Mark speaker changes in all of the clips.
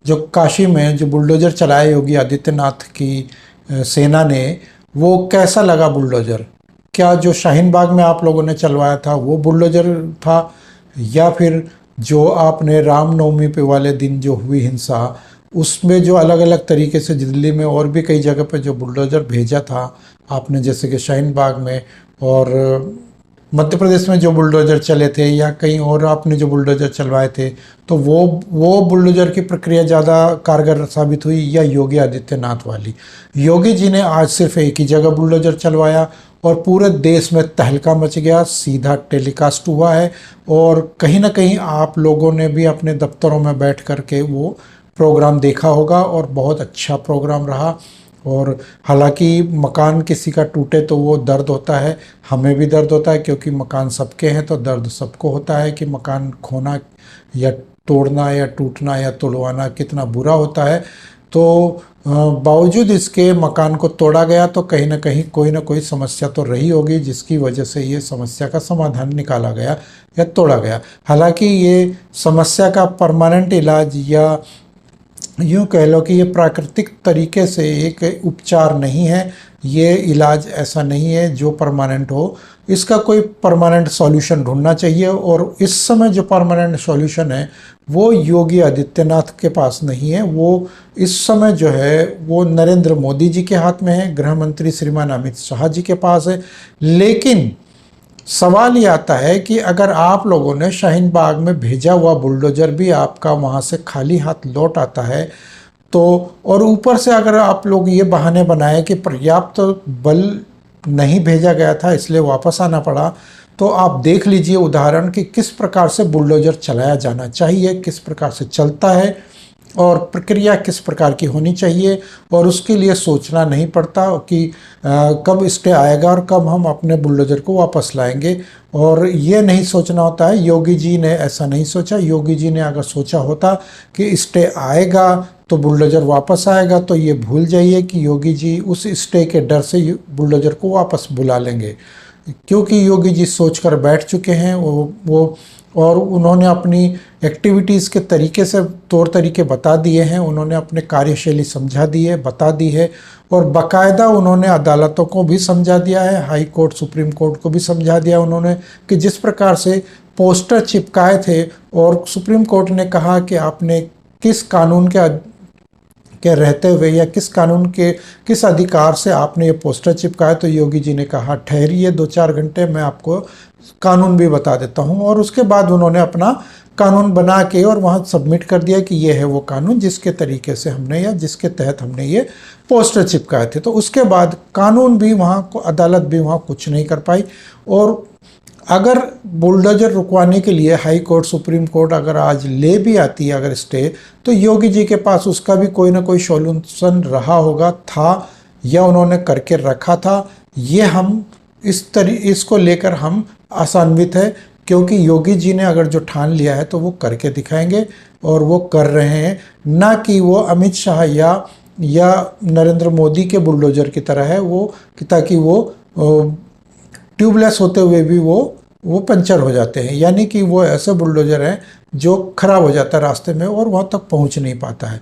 Speaker 1: जो काशी में जो बुलडोज़र चलाया योगी आदित्यनाथ की सेना ने, वो कैसा लगा बुलडोज़र? क्या जो शाहीन बाग में आप लोगों ने चलवाया था वो बुलडोज़र था, या फिर जो आपने रामनवमी पे वाले दिन जो हुई हिंसा, उसमें जो अलग अलग तरीके से दिल्ली में और भी कई जगह पे जो बुलडोज़र भेजा था आपने, जैसे कि शाहीन बाग में और मध्य प्रदेश में जो बुलडोज़र चले थे, या कहीं और आपने जो बुलडोज़र चलवाए थे, तो वो बुलडोज़र की प्रक्रिया ज़्यादा कारगर साबित हुई या योगी आदित्यनाथ वाली? योगी जी ने आज सिर्फ एक ही जगह बुलडोज़र चलवाया और पूरे देश में तहलका मच गया, सीधा टेलीकास्ट हुआ है, और कहीं ना कहीं आप लोगों ने भी अपने दफ्तरों में बैठ कर के वो प्रोग्राम देखा होगा, और बहुत अच्छा प्रोग्राम रहा। और हालांकि मकान किसी का टूटे तो वो दर्द होता है, हमें भी दर्द होता है, क्योंकि मकान सबके हैं, तो दर्द सबको होता है कि मकान खोना या तोड़ना या टूटना या तोड़वाना कितना बुरा होता है। तो बावजूद इसके मकान को तोड़ा गया, तो कहीं ना कोई समस्या तो रही होगी, जिसकी वजह से ये समस्या का समाधान निकाला गया या तोड़ा गया। हालांकि ये समस्या का परमानेंट इलाज, या यूँ कह लो कि ये प्राकृतिक तरीके से एक उपचार नहीं है, ये इलाज ऐसा नहीं है जो परमानेंट हो। इसका कोई परमानेंट सॉल्यूशन ढूंढना चाहिए, और इस समय जो परमानेंट सॉल्यूशन है वो योगी आदित्यनाथ के पास नहीं है। वो इस समय जो है वो नरेंद्र मोदी जी के हाथ में है, गृह मंत्री श्रीमान अमित शाह जी के पास है। लेकिन सवाल ये आता है कि अगर आप लोगों ने शाहीन बाग में भेजा हुआ बुलडोज़र भी आपका वहाँ से खाली हाथ लौट आता है, तो और ऊपर से अगर आप लोग ये बहाने बनाए कि पर्याप्त बल नहीं भेजा गया था इसलिए वापस आना पड़ा, तो आप देख लीजिए उदाहरण कि किस प्रकार से बुलडोज़र चलाया जाना चाहिए, किस प्रकार से चलता है, और प्रक्रिया किस प्रकार की होनी चाहिए। और उसके लिए सोचना नहीं पड़ता कि कब स्टे आएगा और कब हम अपने बुलडोज़र को वापस लाएंगे, और ये नहीं सोचना होता है। योगी जी ने ऐसा नहीं सोचा। योगी जी ने अगर सोचा होता कि स्टे आएगा तो बुलडोज़र वापस आएगा, तो ये भूल जाइए कि योगी जी उस स्टे के डर से बुलडोज़र को वापस बुला लेंगे, क्योंकि योगी जी सोच कर बैठ चुके हैं। वो और उन्होंने अपनी एक्टिविटीज़ के तरीके से तौर तरीके बता दिए हैं, उन्होंने अपने कार्यशैली समझा दी है, बता दी है, और बाकायदा उन्होंने अदालतों को भी समझा दिया है, हाई कोर्ट सुप्रीम कोर्ट को भी समझा दिया उन्होंने, कि जिस प्रकार से पोस्टर चिपकाए थे और सुप्रीम कोर्ट ने कहा कि आपने किस कानून के रहते हुए या किस कानून के किस अधिकार से आपने ये पोस्टर चिपकाया, तो योगी जी ने कहा ठहरिए 2-4 घंटे, मैं आपको कानून भी बता देता हूँ। और उसके बाद उन्होंने अपना कानून बना के और वहाँ सबमिट कर दिया कि ये है वो कानून जिसके तरीके से हमने या जिसके तहत हमने ये पोस्टर चिपकाए थे। तो उसके बाद कानून भी वहाँ को, अदालत भी वहाँ कुछ नहीं कर पाई। और अगर बुलडोज़र रुकवाने के लिए हाई कोर्ट सुप्रीम कोर्ट अगर आज ले भी आती है अगर स्टे, तो योगी जी के पास उसका भी कोई ना कोई सॉल्यूशन रहा होगा, था, या उन्होंने करके रखा था। ये हम इसको लेकर हम आशान्वित है, क्योंकि योगी जी ने अगर जो ठान लिया है तो वो करके दिखाएंगे, और वो कर रहे हैं, ना कि वो अमित शाह या नरेंद्र मोदी के बुलडोज़र की तरह है वो, ताकि वो ट्यूबलेस होते हुए भी वो पंचर हो जाते हैं। यानी कि वो ऐसे बुलडोज़र हैं जो ख़राब हो जाता है रास्ते में और वहाँ तक पहुँच नहीं पाता है।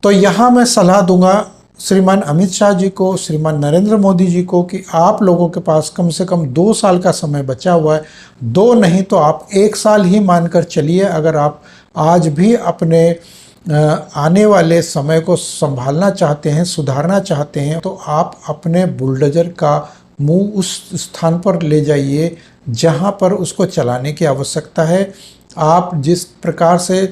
Speaker 1: तो यहाँ मैं सलाह दूंगा श्रीमान अमित शाह जी को, श्रीमान नरेंद्र मोदी जी को, कि आप लोगों के पास कम से कम 2 साल का समय बचा हुआ है। 2 नहीं तो आप 1 साल ही मानकर चलिए। अगर आप आज भी अपने आने वाले समय को संभालना चाहते हैं, सुधारना चाहते हैं, तो आप अपने बुलडोज़र का मुंह उस स्थान पर ले जाइए जहां पर उसको चलाने की आवश्यकता है। आप जिस प्रकार से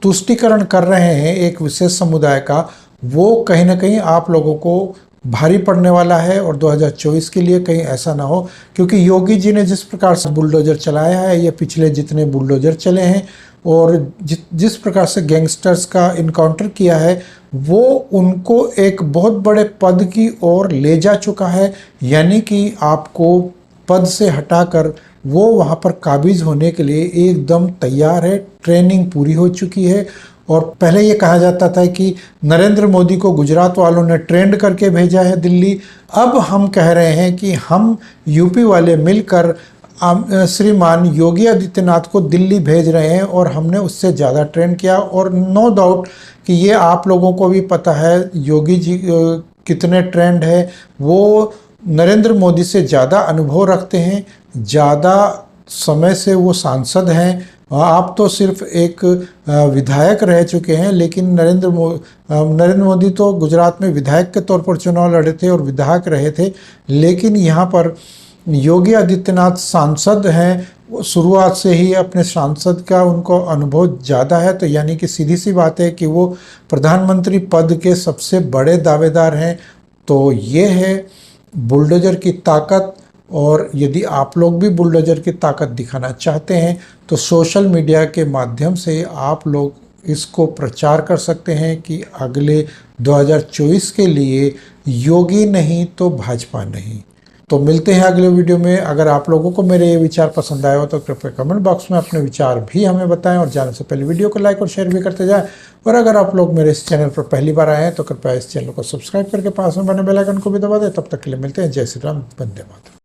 Speaker 1: तुष्टीकरण कर रहे हैं एक विशेष समुदाय का, वो कहीं ना कहीं आप लोगों को भारी पड़ने वाला है, और 2024 के लिए कहीं ऐसा ना हो, क्योंकि योगी जी ने जिस प्रकार से बुलडोज़र चलाया है, ये पिछले जितने बुलडोज़र चले हैं, और जिस प्रकार से गैंगस्टर्स का इनकाउंटर किया है, वो उनको एक बहुत बड़े पद की ओर ले जा चुका है। यानी कि आपको पद से हटाकर वो वहाँ पर काबिज होने के लिए एकदम तैयार है, ट्रेनिंग पूरी हो चुकी है। और पहले ये कहा जाता था कि नरेंद्र मोदी को गुजरात वालों ने ट्रेंड करके भेजा है दिल्ली, अब हम कह रहे हैं कि हम यूपी वाले मिलकर श्रीमान योगी आदित्यनाथ को दिल्ली भेज रहे हैं और हमने उससे ज़्यादा ट्रेंड किया। और नो डाउट कि ये आप लोगों को भी पता है योगी जी कितने ट्रेंड है, वो नरेंद्र मोदी से ज़्यादा अनुभव रखते हैं, ज़्यादा समय से वो सांसद हैं। आप तो सिर्फ एक विधायक रह चुके हैं, लेकिन नरेंद्र मोदी तो गुजरात में विधायक के तौर पर चुनाव लड़े थे और विधायक रहे थे, लेकिन यहाँ पर योगी आदित्यनाथ सांसद हैं, वो शुरुआत से ही अपने सांसद का उनको अनुभव ज़्यादा है। तो यानी कि सीधी सी बात है कि वो प्रधानमंत्री पद के सबसे बड़े दावेदार हैं। तो ये है बुलडोज़र की ताकत। और यदि आप लोग भी बुलडोज़र की ताकत दिखाना चाहते हैं तो सोशल मीडिया के माध्यम से आप लोग इसको प्रचार कर सकते हैं कि अगले 2024 के लिए योगी नहीं तो भाजपा नहीं। तो मिलते हैं अगले वीडियो में। अगर आप लोगों को मेरे ये विचार पसंद आए हो तो कृपया कमेंट बॉक्स में अपने विचार भी हमें बताएं और जाने से पहले वीडियो को लाइक और शेयर भी करते जाएं। और अगर आप लोग मेरे इस चैनल पर पहली बार आए हैं तो कृपया इस चैनल को सब्सक्राइब करके पास में बने बेल आइकन को भी दबा दें। तब तक के लिए मिलते हैं। जय श्री राम, वंदे मातरम।